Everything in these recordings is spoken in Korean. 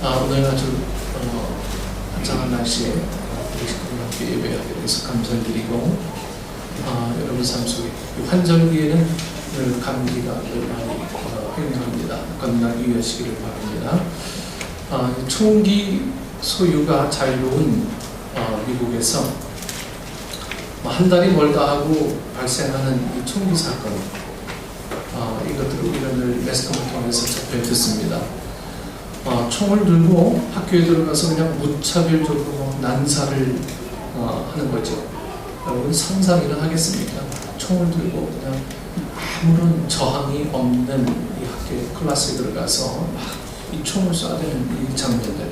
오늘 아주 화창한 날씨에 우리 식구들 함께 예배하게 돼서 감사드리고, 여러분 삶 속에 환절기에는 늘 감기가 늘 많이 횡행합니다. 건강 유의하시기를 바랍니다. 총기 소유가 자유로운 미국에서 한 달이 멀다 하고 발생하는 이 총기 사건, 이것들을 우리는 매스컴을 통해서 접해 듣습니다. 총을 들고 학교에 들어가서 그냥 무차별적으로 난사를 하는 거죠. 여러분 상상이나 하겠습니까? 총을 들고 그냥 아무런 저항이 없는 이 학교에 클래스에 들어가서 막 이 총을 쏴대는 이 장면들.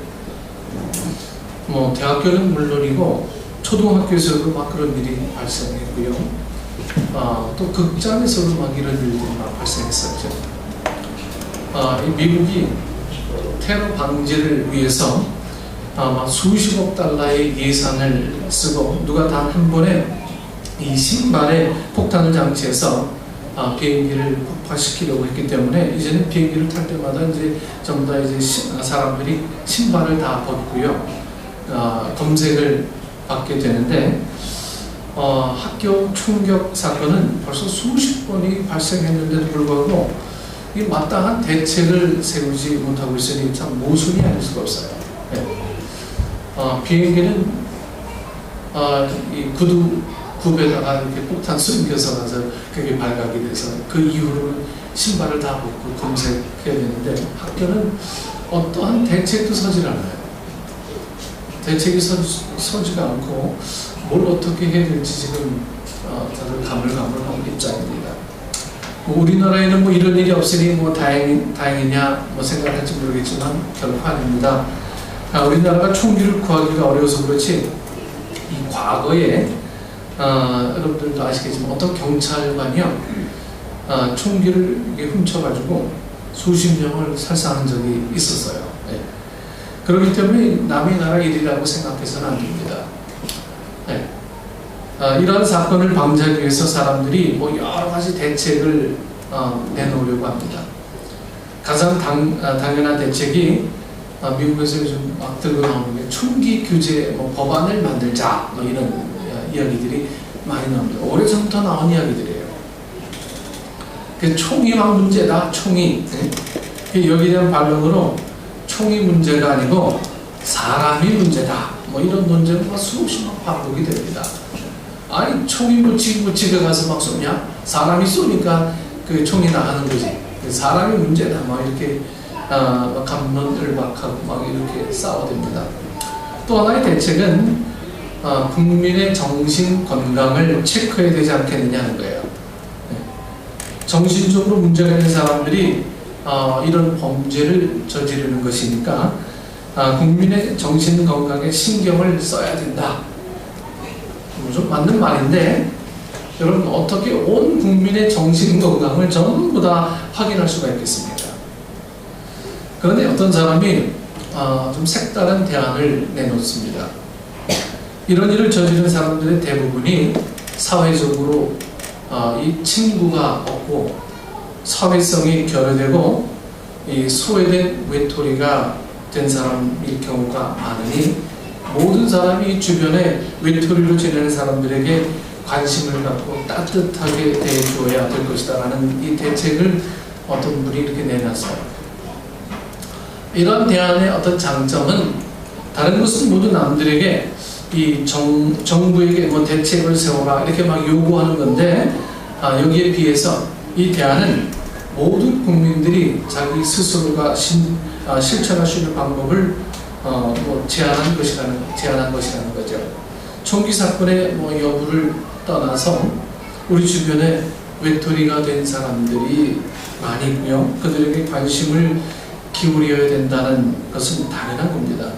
대학교는 물론이고 초등학교에서도 막 그런 일이 발생했고요. 또 극장에서도 막 이런 일들이 막 발생했었죠. 이 미국이 테러 방지를 위해서 막 수십억 달러의 예산을 쓰고 누가 단 한 번에 이 신발에 폭탄을 장치해서 비행기를 폭파시키려고 했기 때문에 이제는 비행기를 탈 때마다 이제 전부 다 이제 사람들이 신발을 다 벗고요. 검색을 받게 되는데, 학교 총격 사건은 벌써 수십 번이 발생했는데도 불구하고 이 마땅한 대책을 세우지 못하고 있으니 참 모순이 아닐 수가 없어요. 네. 비행기는 이 구두 굽에다가 이렇게 폭탄 숨겨서 가서 그게 발각이 돼서 그 이후로는 신발을 다 벗고 검색해야 되는데, 학교는 어떠한 대책도 서질 않아요. 대책이 서지가 않고 뭘 어떻게 해야 될지 지금 다들 가물가물한 입장입니다. 우리나라에는 이런 일이 없으니 다행이냐 생각할지 모르겠지만 결코 아닙니다. 우리나라가 총기를 구하기가 어려워서 그렇지, 이 과거에 여러분들도 아시겠지만 어떤 경찰관이요, 총기를 훔쳐가지고 수십 명을 살상한 적이 있었어요. 네. 그렇기 때문에 남의 나라 일이라고 생각해서는 안 됩니다. 네. 이러한 사건을 방지하기 위해서 사람들이 여러 가지 대책을 내놓으려고 합니다. 가장 당연한 대책이 미국에서 요즘 막 들고 나오는 게 총기 규제 법안을 만들자 이런 이야기들이 많이 나옵니다. 오래전부터 나온 이야기들이에요. 총이 막 문제다, 총이. 네? 여기에 대한 반론으로 총이 문제가 아니고 사람이 문제다. 이런 논쟁은 수없이 반복이 됩니다. 아니, 총이 집에 가서 막 쏘냐? 사람이 쏘니까 그 총이 나가는 거지. 사람이 문제다. 이렇게 감론을 박하고 막 이렇게 싸워댑니다. 또 하나의 대책은 국민의 정신 건강을 체크해야 되지 않겠느냐는 거예요. 정신적으로 문제가 있는 사람들이 이런 범죄를 저지르는 것이니까 국민의 정신 건강에 신경을 써야 된다. 좀 맞는 말인데, 여러분 어떻게 온 국민의 정신 건강을 전부 다 확인할 수가 있겠습니까? 그런데 어떤 사람이 좀 색다른 대안을 내놓습니다. 이런 일을 저지른 사람들의 대부분이 사회적으로 이 친구가 없고 사회성이 결여되고 이 소외된 외톨이가 된 사람일 경우가 많으니, 모든 사람이 주변에 외톨이로 지내는 사람들에게 관심을 갖고 따뜻하게 대해줘야 될 것이다 라는 이 대책을 어떤 분이 이렇게 내놨어요. 이런 대안의 어떤 장점은 다른 것은 모두 남들에게 이 정부에게 대책을 세워라 이렇게 막 요구하는 건데, 여기에 비해서 이 대안은 모든 국민들이 자기 스스로가 실천할 수 있는 방법을 제안한 것이라는 거죠. 총기 사건의 여부를 떠나서 우리 주변에 외톨이가 된 사람들이 많이 있고요. 그들에게 관심을 기울여야 된다는 것은 당연한 겁니다.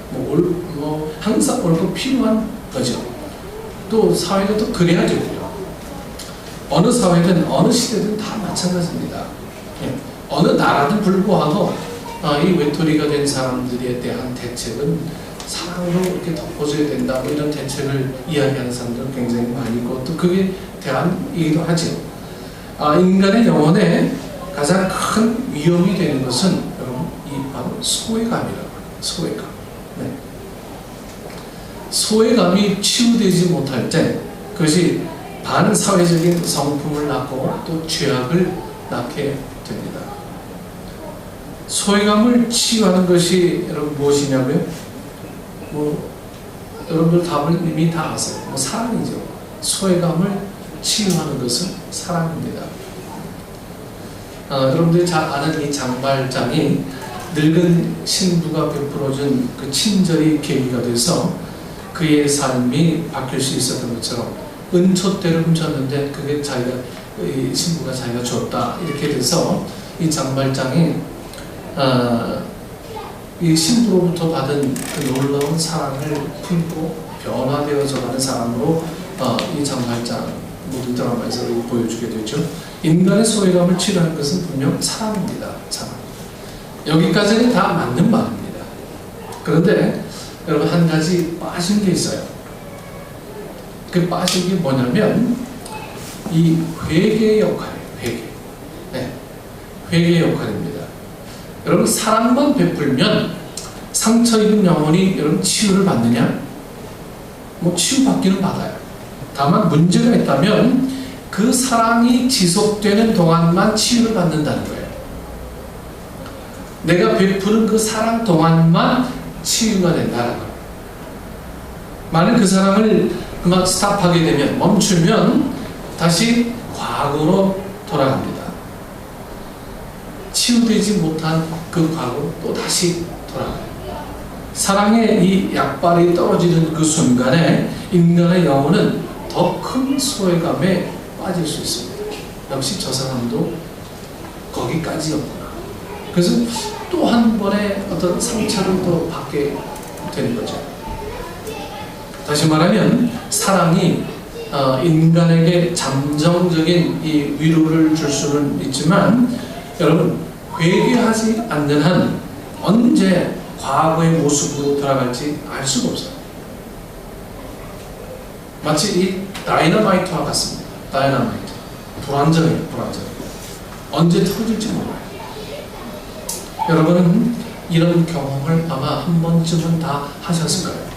항상 옳고 필요한 거죠. 또 사회가 또 그래야죠. 어느 사회든 어느 시대든 다 마찬가지입니다. 어느 나라든 불구하고 이 외톨이가 된 사람들에 대한 대책은 사랑으로 이렇게 덮어줘야 된다, 이런 대책을 이야기하는 사람들은 굉장히 많이 있고, 또 그게 대안이기도 하죠. 인간의 영혼에 가장 큰 위험이 되는 것은 여러분 바로 소외감이라고 합니다. 소외감. 네. 소외감이 치유되지 못할 때 그것이 반사회적인 성품을 낳고 또 죄악을 낳게 됩니다. 소외감을 치유하는 것이 여러분 무엇이냐고요? 여러분들 답을 이미 다 아세요. 사랑이죠. 소외감을 치유하는 것은 사랑입니다. 여러분들이 잘 아는 이 장발장이 늙은 신부가 베풀어준 그 친절이 계기가 돼서 그의 삶이 바뀔 수 있었던 것처럼 은촛대를 훔쳤는데 그게 이 신부가 자기가 줬다 이렇게 돼서 이 장발장이 이 신부로부터 받은 그 놀라운 사랑을 품고 변화되어져 가는 사람으로 이 장발장 모든 드라마에서 보여주게 되죠. 인간의 소외감을 치유하는 것은 분명 사랑입니다. 사랑. 여기까지는 다 맞는 말입니다. 그런데 여러분 한 가지 빠진 게 있어요. 그 빠진 게 뭐냐면 이 회개의 역할이에요. 회개. 네. 회개의 역할입니다. 여러분 사랑만 베풀면 상처 입은 영혼이 여러분 치유를 받느냐? 치유받기는 받아요. 다만 문제가 있다면 그 사랑이 지속되는 동안만 치유를 받는다는 거예요. 내가 베푸는 그 사랑 동안만 치유가 된다는 거예요. 만약 그 사랑을 그만 스탑하게 되면 멈추면 다시 과거로 돌아갑니다. 치유되지 못한 그 과거로 또 다시 돌아가요. 사랑의 이 약발이 떨어지는 그 순간에 인간의 영혼은 더 큰 소외감에 빠질 수 있습니다. 역시 저 사람도 거기까지였구나. 그래서 또 한 번의 어떤 상처를 더 받게 되는 거죠. 다시 말하면 사랑이 인간에게 잠정적인 이 위로를 줄 수는 있지만 여러분 회개하지 않는 한 언제 과거의 모습으로 돌아갈지 알 수가 없어요. 마치 이 다이너마이트와 같습니다. 다이너마이트. 불안정해요. 언제 터질지 몰라요. 여러분은 이런 경험을 아마 한 번쯤은 다 하셨을 거예요.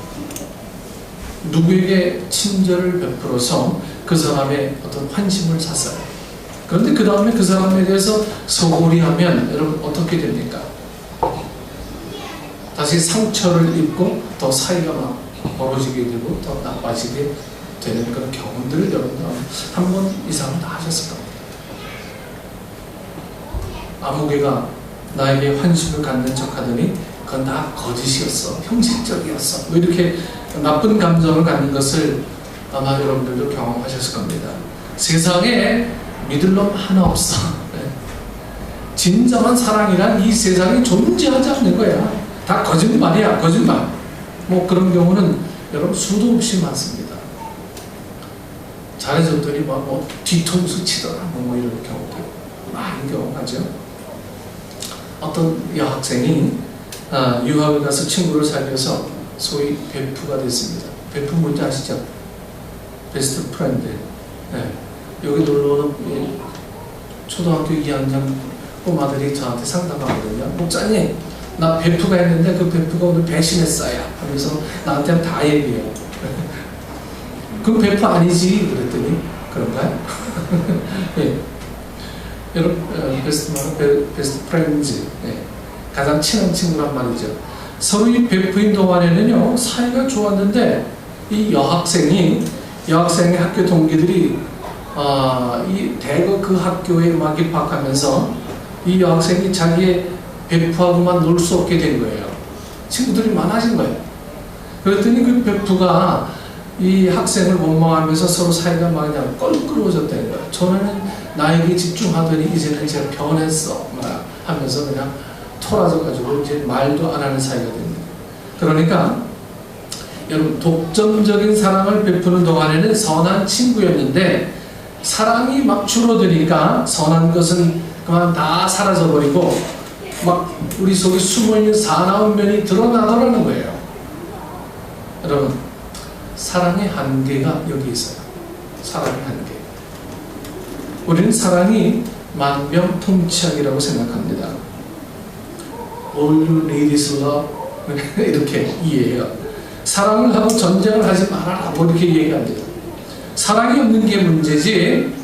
누구에게 친절을 베풀어서 그 사람의 어떤 환심을 샀어요. 그런데 그 다음에 그 사람에 대해서 소홀히하면 여러분 어떻게 됩니까? 다시 상처를 입고 더 사이가 막 벌어지게 되고 더 나빠지게 되는 그런 경험들을 여러분 한 번 이상은 다 하셨을 겁니다. 아무개가 나에게 환심을 갖는 척하더니 그건 다 거짓이었어, 형식적이었어, 이렇게 나쁜 감정을 갖는 것을 아마 여러분들도 경험하셨을 겁니다. 세상에 믿을 놈 하나 없어. 진정한 사랑이란 이 세상에 존재하지 않는 거야. 다 거짓말이야, 거짓말. 그런 경우는 여러분 수도 없이 많습니다. 잘해줬더니 뒤통수 치더라, 이런 경우도 많은 경우가죠. 어떤 여학생이 유학을 가서 친구를 사귀어서 소위 베프가 됐습니다. 베프 뭔지 아시죠? 베스트 프렌드. 네. 여기 놀러오는 초등학교 2학년 꼬마들이 저한테 상담하거든요. 목사님, 나 베프가 했는데 그 베프가 오늘 배신했어요 하면서 나한테 다 얘기해요. 그럼 베프 아니지? 그랬더니 그런가요? 네. 여러분 베스트 프렌즈, 네. 가장 친한 친구란 말이죠. 서로 이 베프인 동안에는요 사이가 좋았는데 이 여학생의 학교 동기들이 이 대거 그 학교에 막 입학하면서 이 여학생이 자기의 베프하고만 놀 수 없게 된 거예요. 친구들이 많아진 거예요. 그랬더니 그 베프가 이 학생을 원망하면서 서로 사이가 막 그냥 껄끄러워졌다는 거예요. 전에는 나에게 집중하더니 이제는 제가 변했어 하면서 그냥 토라져가지고 이제 말도 안 하는 사이가 됩니다. 그러니까 여러분 독점적인 사랑을 베푸는 동안에는 선한 친구였는데 사랑이 막 줄어드니까 선한 것은 그만 다 사라져버리고 막 우리 속에 숨어있는 사나운 면이 드러나더라는 거예요. 여러분 사랑의 한계가 여기 있어요. 사랑의 한계. 우리는 사랑이 만병통치약이라고 생각합니다. All you need is love, 이렇게 이해해요. 사랑을 하고 전쟁을 하지 말아라고 이렇게 얘기합니다. 사랑이 없는 게 문제지,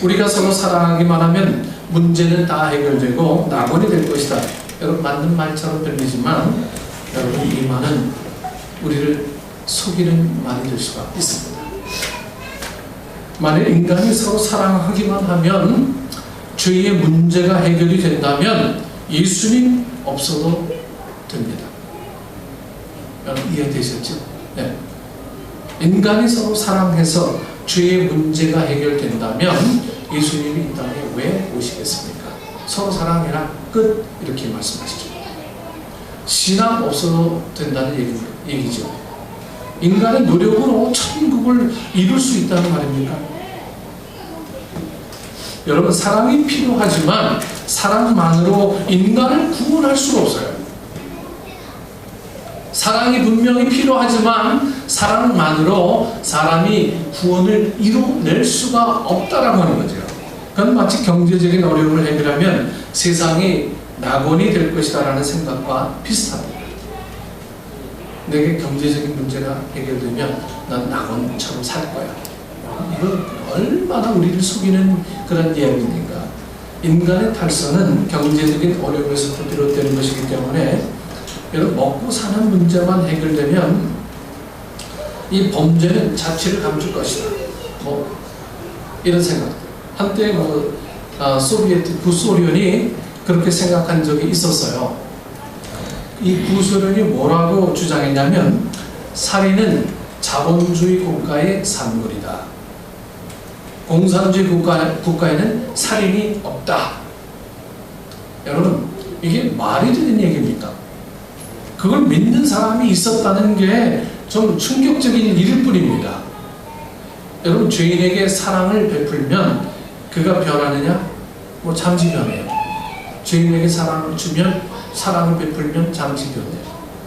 우리가 서로 사랑하기만 하면 문제는 다 해결되고 낙원이 될 것이다. 여러분, 맞는 말처럼 들리지만 여러분, 이 말은 우리를 속이는 말이 될 수가 있습니다. 만약 인간이 서로 사랑하기만 하면 죄의 문제가 해결이 된다면 예수님 없어도 됩니다. 여러분, 이해되셨죠? 네. 인간이 서로 사랑해서 죄의 문제가 해결된다면 예수님이 이 땅에 왜 오시겠습니까? 서로 사랑해라, 끝, 이렇게 말씀하시죠. 신앙 없어도 된다는 얘기죠. 인간의 노력으로 천국을 이룰 수 있다는 말입니까? 여러분, 사랑이 필요하지만 사랑만으로 인간을 구원할 수가 없어요. 사랑이 분명히 필요하지만 사랑만으로 사람이 구원을 이뤄낼 수가 없다라고 하는 거죠. 그건 마치 경제적인 어려움을 해결하면 세상이 낙원이 될 것이다라는 생각과 비슷합니다. 내게 경제적인 문제가 해결되면 난 낙원처럼 살 거야. 이거 얼마나 우리를 속이는 그런 이야기입니까? 인간의 탈선은 경제적인 어려움에서부터 비롯되는 것이기 때문에 여러분, 먹고 사는 문제만 해결되면 이 범죄는 자취를 감출 것이다. 뭐 이런 생각들. 한때 소비에트 구소련이 그렇게 생각한 적이 있었어요. 이 구소련이 뭐라고 주장했냐면 살인은 자본주의 국가의 산물이다. 공산주의 국가에는 살인이 없다. 여러분, 이게 말이 되는 얘기입니까? 그걸 믿는 사람이 있었다는 게 좀 충격적인 일일 뿐입니다. 여러분, 죄인에게 사랑을 베풀면 그가 변하느냐? 뭐 잠시 변해요. 죄인에게 사랑을 주면, 사랑을 베풀면 잠시 변해요.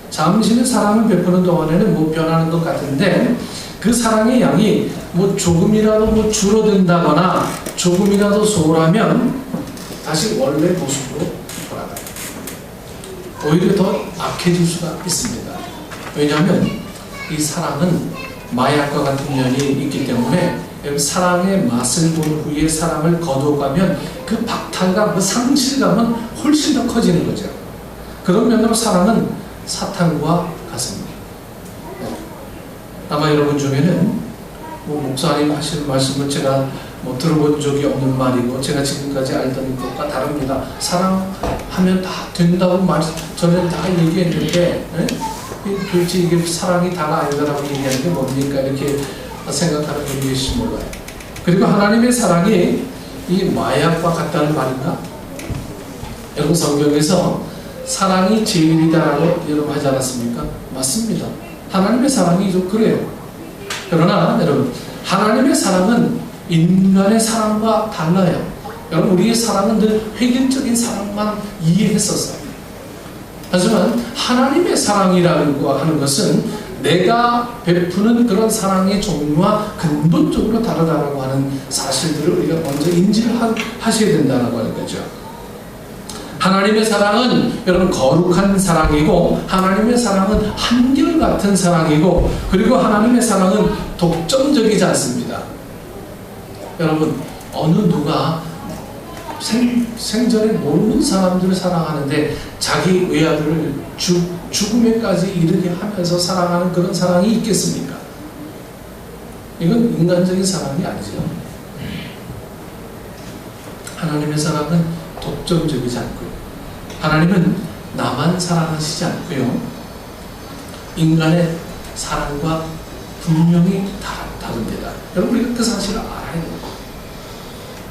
잠시는 사랑을 베푸는 동안에는 뭐 변하는 것 같은데 그 사랑의 양이 뭐 조금이라도 뭐 줄어든다거나 조금이라도 소홀하면 다시 원래 모습으로 돌아가요. 오히려 더 악해질 수가 있습니다. 왜냐하면 이 사랑은 마약과 같은 면이 있기 때문에 사랑의 맛을 본 후에 사랑을 거둬가면 그 박탈감, 그 상실감은 훨씬 더 커지는 거죠. 그런 면으로 사랑은 사탄과 같습니다. 네. 아마 여러분 중에는 뭐 목사님 하시는 말씀을 제가 뭐 들어본 적이 없는 말이고 제가 지금까지 알던 것과 다릅니다. 사랑하면 다 된다고 저는 다 얘기했는데 네? 도대체 이게 사랑이 다가 아니다라고 얘기하는 게 뭡니까? 이렇게 생각하는 분이 계실지 몰라요. 그리고 하나님의 사랑이 이 마약과 같다는 말인가? 여러분, 성경에서 사랑이 제일이다라고 여러분 하지 않았습니까? 맞습니다. 하나님의 사랑이 좀 그래요. 그러나 여러분, 하나님의 사랑은 인간의 사랑과 달라요. 여러분, 우리의 사랑은 늘 획일적인 사랑만 이해했었어요. 하지만 하나님의 사랑이라고 하는 것은 내가 베푸는 그런 사랑의 종류와 근본적으로 다르다라고 하는 사실들을 우리가 먼저 인지를 하셔야 된다고 하는 거죠. 하나님의 사랑은 여러분 거룩한 사랑이고, 하나님의 사랑은 한결같은 사랑이고, 그리고 하나님의 사랑은 독점적이지 않습니다. 여러분, 어느 누가 생전에 모르는 사람들을 사랑하는데 자기 외아들을 죽음에까지 이르게 하면서 사랑하는 그런 사랑이 있겠습니까? 이건 인간적인 사랑이 아니죠. 하나님의 사랑은 독점적이지 않고요. 하나님은 나만 사랑하시지 않고요. 인간의 사랑과 분명히 다릅니다. 여러분, 우리가 그 사실을 알아야 돼요.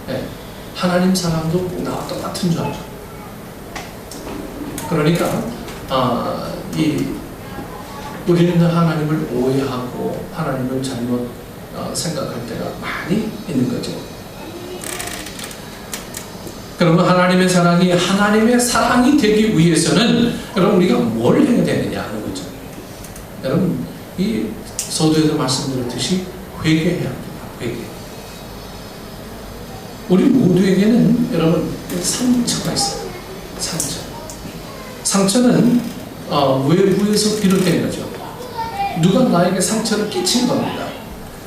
네. 하나님 사랑도 나와 똑같은 줄 알죠. 그러니까 우리는 하나님을 오해하고 하나님을 잘못 생각할 때가 많이 있는 거죠. 그러면 하나님의 사랑이 하나님의 사랑이 되기 위해서는 여러분 우리가 뭘 해야 되느냐 하는 거죠. 여러분, 이 서두에서 말씀드렸듯이 회개해야 합니다. 회개. 우리 모두에게는 여러분 상처가 있어요. 상처는 외부에서 비롯된 거죠. 누가 나에게 상처를 끼친 겁니다.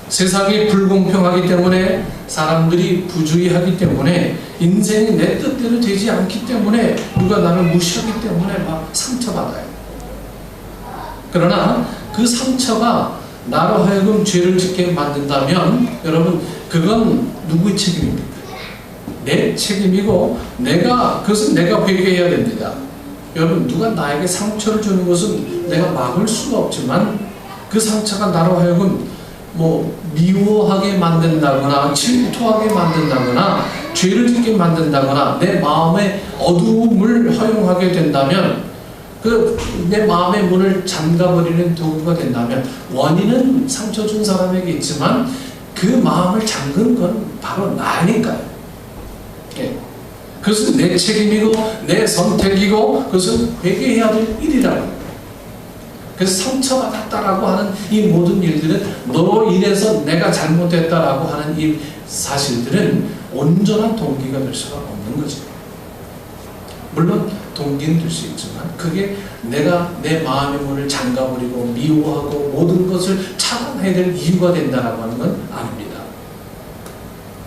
세상이 불공평하기 때문에, 사람들이 부주의하기 때문에, 인생이 내 뜻대로 되지 않기 때문에, 누가 나를 무시하기 때문에 막 상처받아요. 그러나 그 상처가 나로 하여금 죄를 짓게 만든다면, 여러분, 그건 누구의 책임입니까? 내 책임이고, 그것은 내가 회개해야 됩니다. 여러분, 누가 나에게 상처를 주는 것은 내가 막을 수가 없지만, 그 상처가 나로 하여금 미워하게 만든다거나, 질투하게 만든다거나, 죄를 짓게 만든다거나, 내 마음의 어두움을 허용하게 된다면, 내 마음의 문을 잠가버리는 도구가 된다면, 원인은 상처 준 사람에게 있지만 그 마음을 잠근 건 바로 나니까요. 그것은 내 책임이고 내 선택이고, 그것은 회개해야 될 일이라고. 그래서 상처받았다라고 하는 이 모든 일들은, 너로 인해서 내가 잘못했다라고 하는 이 사실들은 온전한 동기가 될 수가 없는 거죠. 물론 동기는 될 수 있지만, 그게 내가 내 마음의 문을 잠가버리고 미워하고 모든 것을 차단해야 될 이유가 된다라고 하는 건 아닙니다.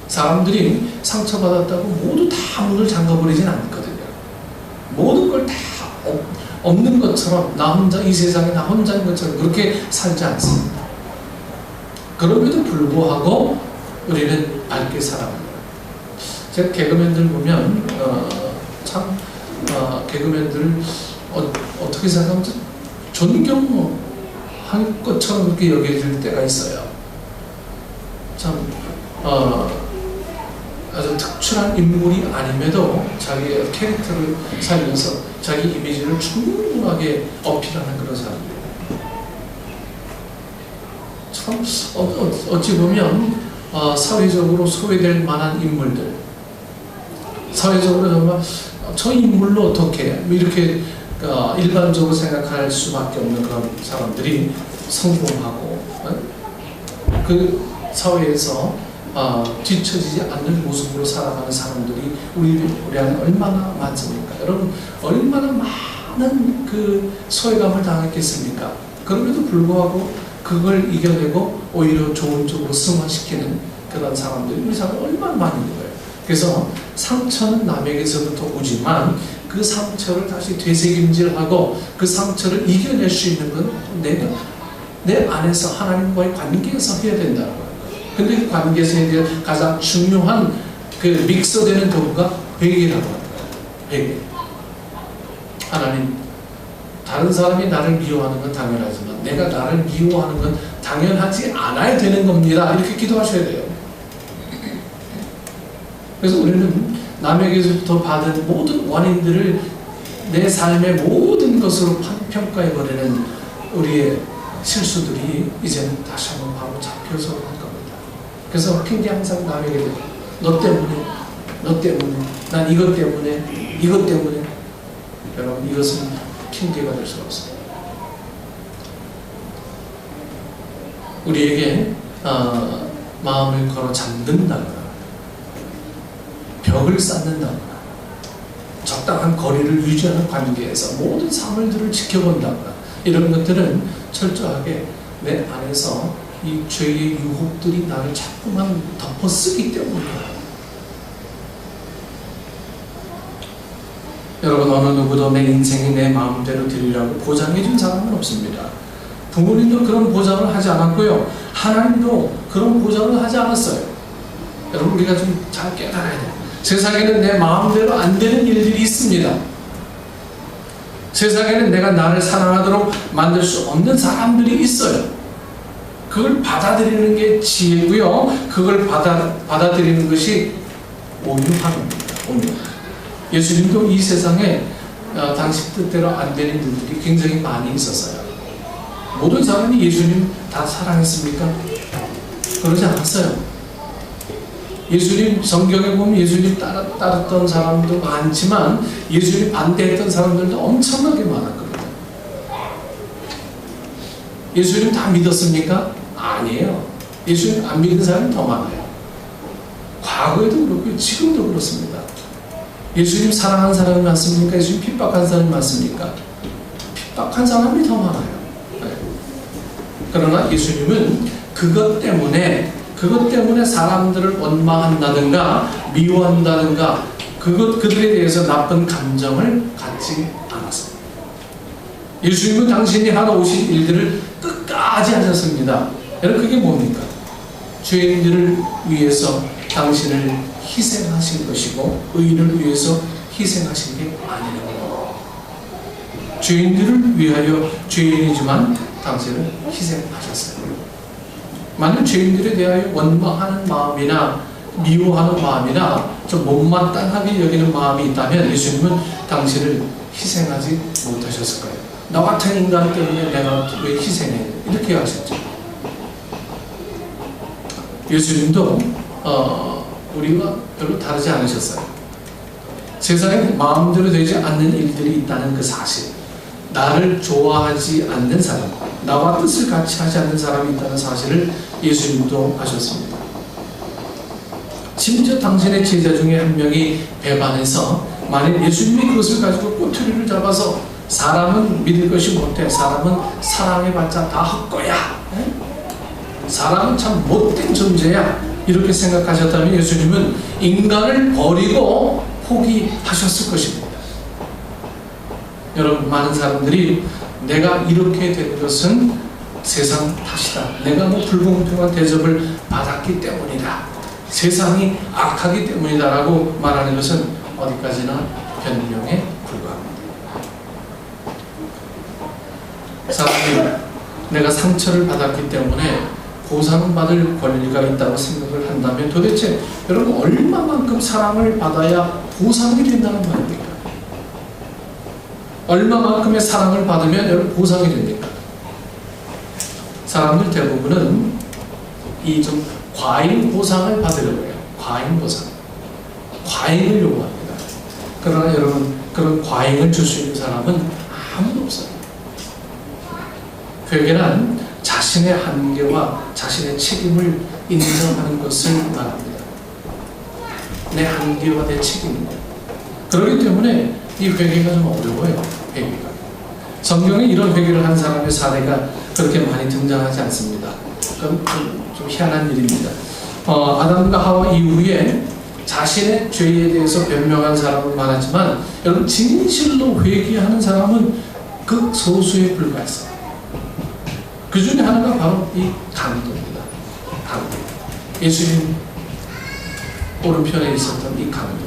사람들이 상처받았다고 모두 다 문을 잠가버리진 않거든요. 모든 걸 다 없는 것처럼, 나 혼자 이 세상에 나 혼자인 것처럼 그렇게 살지 않습니다. 그럼에도 불구하고 우리는 밝게 살아갑니다. 제가 개그맨들 보면 개그맨들을 어떻게 생각하면 존경할 것처럼 그렇게 여겨질 때가 있어요. 참 아주 특출한 인물이 아님에도 자기의 캐릭터를 살면서 자기 이미지를 충분하게 어필하는 그런 사람들. 참 어찌 보면 사회적으로 소외될 만한 인물들, 사회적으로 정말 저 인물로 어떻게 이렇게 일반적으로 생각할 수밖에 없는 그런 사람들이 성공하고 그 사회에서 뒤처지지 않는 모습으로 살아가는 사람들이 우리 안에 얼마나 많습니까? 여러분, 얼마나 많은 그 소외감을 당했겠습니까? 그럼에도 불구하고 그걸 이겨내고 오히려 좋은 쪽으로 승화시키는 그런 사람들이 우리 사회에 얼마나 많은 거예요. 그래서 상처는 남에게서부터 오지만 그 상처를 다시 되새김질하고 그 상처를 이겨낼 수 있는 건 내 안에서 하나님과의 관계에서 해야 된다는 거예요. 근데 그 관계에서 가장 중요한 그 믹서되는 도구가 회개라고 합니다. 회개. 하나님, 다른 사람이 나를 미워하는 건 당연하지만 내가 나를 미워하는 건 당연하지 않아야 되는 겁니다. 이렇게 기도하셔야 돼요. 그래서 우리는 남에게서부터 받은 모든 원인들을 내 삶의 모든 것으로 평가해버리는 우리의 실수들이 이제는 다시 한번 바로 잡혀서 할 겁니다. 그래서 핑계 항상 남에게 대요. 너 때문에, 난 이것 때문에. 여러분, 이것은 핑계가 될 수가 없습니다. 우리에게 마음을 걸어 잠든다거나 벽을 쌓는다거나 적당한 거리를 유지하는 관계에서 모든 사물들을 지켜본다거나 이런 것들은 철저하게 내 안에서 이 죄의 유혹들이 나를 자꾸만 덮어쓰기 때문이에요. 여러분, 어느 누구도 내 인생이 내 마음대로 되리라고 보장해준 사람은 없습니다. 부모님도 그런 보장을 하지 않았고요. 하나님도 그런 보장을 하지 않았어요. 여러분, 우리가 좀 잘 깨달아야 돼요. 세상에는 내 마음대로 안 되는 일들이 있습니다. 세상에는 내가 나를 사랑하도록 만들 수 없는 사람들이 있어요. 그걸 받아들이는 게 지혜고요. 그걸 받아들이는 것이 온유함입니다. 온유. 예수님도 이 세상에 당시 뜻대로 안 되는 일들이 굉장히 많이 있었어요. 모든 사람이 예수님 다 사랑했습니까? 그러지 않았어요. 예수님, 성경에 보면 예수님 따랐던 사람도 많지만 예수님 반대했던 사람들도 엄청나게 많았거든요. 예수님 다 믿었습니까? 아니에요. 예수님 안 믿는 사람이 더 많아요. 과거에도 그렇고 지금도 그렇습니다. 예수님 사랑한 사람이 많습니까? 예수님 핍박한 사람이 많습니까? 딱한 사람이 더 많아요. 그러나 예수님은 그것 때문에 사람들을 원망한다든가 미워한다든가 그들에 대해서 나쁜 감정을 갖지 않았습니다. 예수님은 당신이 하러 오신 일들을 끝까지 하셨습니다. 여러분, 그게 뭡니까? 죄인들을 위해서 당신을 희생하신 것이고 의인을 위해서 희생하신 게 아니라고. 죄인들을 위하여 죄인이지만 당신을 희생하셨어요. 만약 죄인들에 대하여 원망하는 마음이나 미워하는 마음이나 좀 못마땅하게 여기는 마음이 있다면 예수님은 당신을 희생하지 못하셨을 거예요. 나 같은 인간 때문에 내가 왜 희생해? 이렇게 하셨죠. 예수님도 우리와 별로 다르지 않으셨어요. 세상에 마음대로 되지 않는 일들이 있다는 그 사실, 나를 좋아하지 않는 사람, 나와 뜻을 같이 하지 않는 사람이 있다는 사실을 예수님도 하셨습니다. 심지어 당신의 제자 중에 한 명이 배반해서 만약 예수님이 그것을 가지고 꼬투리를 잡아서 사람은 믿을 것이 못해, 사람은 사랑해봤자 다 헛거야, 사람은 참 못된 존재야, 이렇게 생각하셨다면 예수님은 인간을 버리고 포기하셨을 것입니다. 여러분, 많은 사람들이 내가 이렇게 된 것은 세상 탓이다, 내가 불공평한 대접을 받았기 때문이다, 세상이 악하기 때문이다 라고 말하는 것은 어디까지나 변명에 불과합니다. 사람이 내가 상처를 받았기 때문에 보상받을 권리가 있다고 생각을 한다면 도대체 여러분 얼마만큼 사랑을 받아야 보상이 된다는 말입니까? 얼마만큼의 사랑을 받으면 여러분 보상이 됩니까? 사람들 대부분은 이 좀 과잉 보상을 받으려고 해요. 과잉 보상, 과잉을 요구합니다. 그러나 여러분, 그런 과잉을 줄 수 있는 사람은 아무도 없어요. 회개란 자신의 한계와 자신의 책임을 인정하는 것을 말합니다. 내 한계와 내 책임입니다. 그렇기 때문에 이 회개가 좀 어려워요. 회개가. 성경에 이런 회개를 한 사람의 사례가 그렇게 많이 등장하지 않습니다. 그건 좀 희한한 일입니다. 아담과 하와 이후에 자신의 죄에 대해서 변명한 사람은 많았지만 여러분, 진실로 회개하는 사람은 극소수에 불과했어요. 그 중에 하나가 바로 이 강도입니다. 강도. 예수님 오른편에 있었던 이 강도.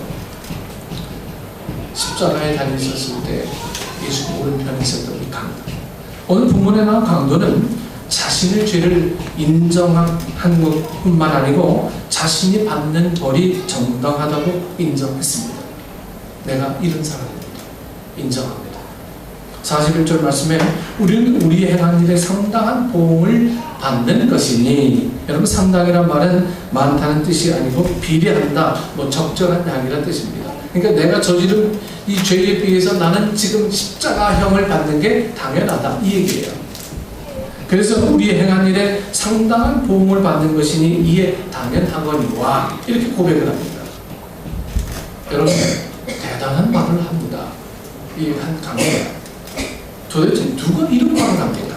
십자가에 달리셨을 때 예수님 오른편에 있었던 이 강도. 오늘 본문에 나온 강도는 자신의 죄를 인정한 것뿐만 아니고 자신이 받는 벌이 정당하다고 인정했습니다. 내가 이런 사람입니다. 인정합니다. 41절 말씀에 우리는 우리 행한 일에 상당한 보응을 받는 것이니, 여러분 상당이란 말은 많다는 뜻이 아니고 비례한다, 적절한 양이라는 뜻입니다. 그러니까 내가 저지른 이 죄에 비해서 나는 지금 십자가형을 받는 게 당연하다, 이 얘기예요. 그래서 우리 행한 일에 상당한 보응을 받는 것이니 이에 당연하거니와, 이렇게 고백을 합니다. 여러분, 대단한 말을 합니다. 이 한 강도가. 도대체 누가 이런 말을 합니까?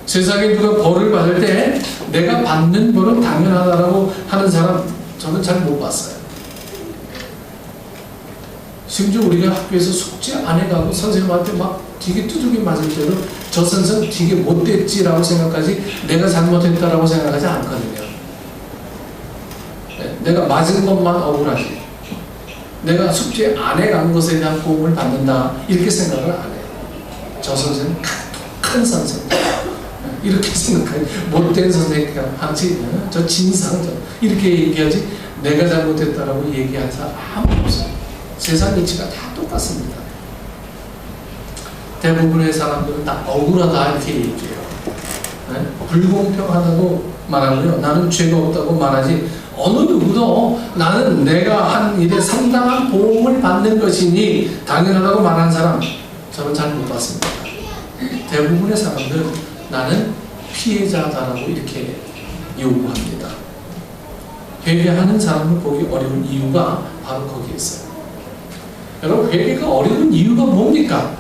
세상에 누가 벌을 받을 때 내가 받는 벌은 당연하다라고 하는 사람 저는 잘 못 봤어요. 심지어 우리가 학교에서 숙제 안 해가고 선생님한테 막 되게 두들겨 맞을 때도 저 선생 되게 못됐지라고 생각하지 내가 잘못했다라고 생각하지 않거든요. 내가 맞은 것만 억울하지, 내가 숙제 안 해간 것에 대한 보험을 받는다, 이렇게 생각을 안 해요. 저 선생님 큰 선생님, 이렇게 생각하지, 못된 선생님 하지, 저 진상, 이렇게 얘기하지 내가 잘못했다라고 얘기하는 사람 아무도 없어요. 세상 이치가 다 똑같습니다. 대부분의 사람들은 다 억울하다 이렇게 얘기해요. 불공평하다고 말하고요, 나는 죄가 없다고 말하지 어느 누구도 나는 내가 한 일에 상당한 보험을 받는 것이니 당연하다고 말하는 사람 저는 잘 못 봤습니다. 대부분의 사람들은 나는 피해자다라고 이렇게 요구합니다. 회개하는 사람을 보기 어려운 이유가 바로 거기에 있어요. 여러분, 회개가 어려운 이유가 뭡니까?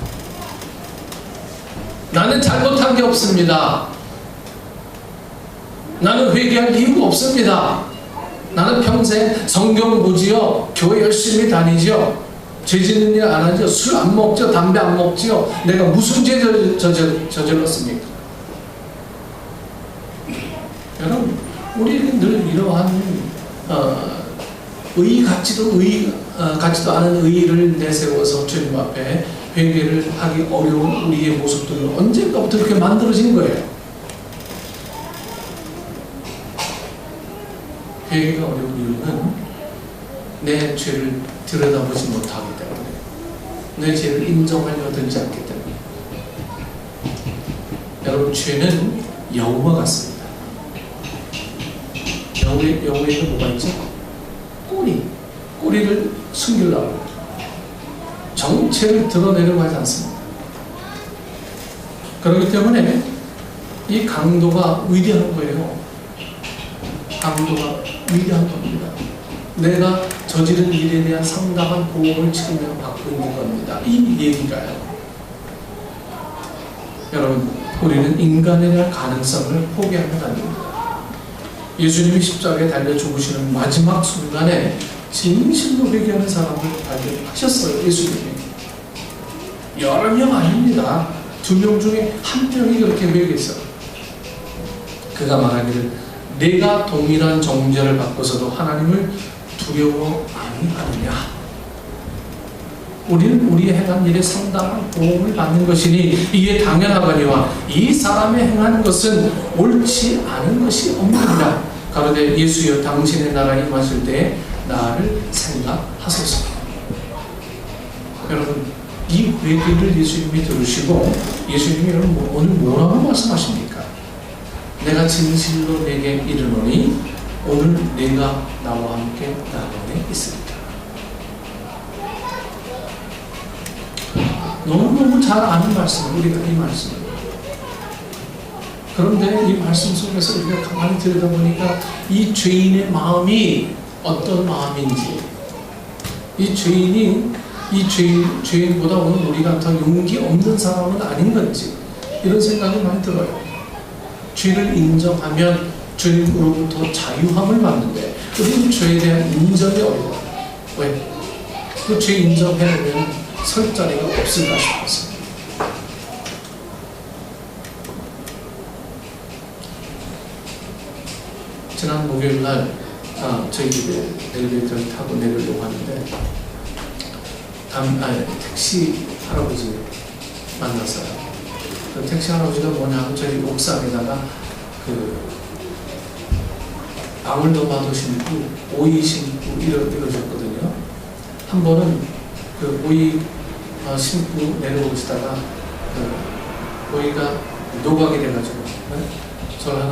나는 잘못한 게 없습니다. 나는 회개할 이유가 없습니다. 나는 평생 성경 보지요, 교회 열심히 다니죠, 죄 짓는 일 안 하죠, 술 안 먹죠, 담배 안 먹죠. 내가 무슨 죄 저질렀습니까? 여러분, 우리는 늘 이러한 같지도 않은 의의를 내세워서 주님 앞에 회개를 하기 어려운 우리의 모습들은 언젠가부터 이렇게 만들어진 거예요. 회개가 어려운 이유는 내 죄를 들여다보지 못하기 때문에, 내 죄를 인정하려 들지 않기 때문에. 여러분, 죄는 여우와 같습니다. 여우에는 뭐가 있죠? 꼬리를 숨기려고 정체를 드러내려고 하지 않습니다. 그렇기 때문에 이 강도가 위대한 거예요. 강도가 위대한 겁니다. 내가 저지른 일에 대한 상당한 보험을 지금 받고 있는 겁니다. 이 얘기가요. 여러분, 우리는 인간에 대한 가능성을 포기하면 안 됩니다. 예수님이 십자가에 달려 죽으시는 마지막 순간에 진실로 회개하는 사람을 발견하셨어요. 예수님이. 여러 명 아닙니다. 2명 중에 1명이 그렇게 회개했어요. 그가 말하기를, 내가 동일한 정죄를 받고서도 하나님을 두려워 아니하느냐. 우리는 우리의 행한 일에 상당한 보험을 받는 것이니 이게 당연하거니와 이 사람이 행한 것은 옳지 않은 것이 없느니라. 가로되 예수여, 당신의 나라 임하실 때 나를 생각하소서. 여러분, 이 회개를 예수님이 들으시고, 예수님이 오늘 뭐라고 말씀하십니까? 내가 진실로 내게 이르노니 오늘 내가 나와 함께 나원에 있으리라. 너무너무 잘 아는 말씀, 우리가 이 말씀을. 그런데 이 말씀 속에서 우리가 가만히 들여다보니까 이 죄인의 마음이 어떤 마음인지, 이 죄인보다 오늘 우리가 더 용기 없는 사람은 아닌 건지, 이런 생각이 많이 들어요. 죄를 인정하면 죄로부터 자유함을 받는데, 우리는 죄에 대한 인정이 어려워요. 왜? 그 죄 인정해놓으면 설 자리가 없을까 싶어서. 지난 목요일날 저희 집에 엘리베이터를 타고 내리려고 하는데 택시 할아버지 만났어요. 그 택시 할아버지가 뭐냐면 저희 옥상에다가 방울토마토 심고 오이 심고 이러셨거든요. 한 번은 그 오이 심고 내려오시다가 오이가 노각이 돼가지고 저를 하나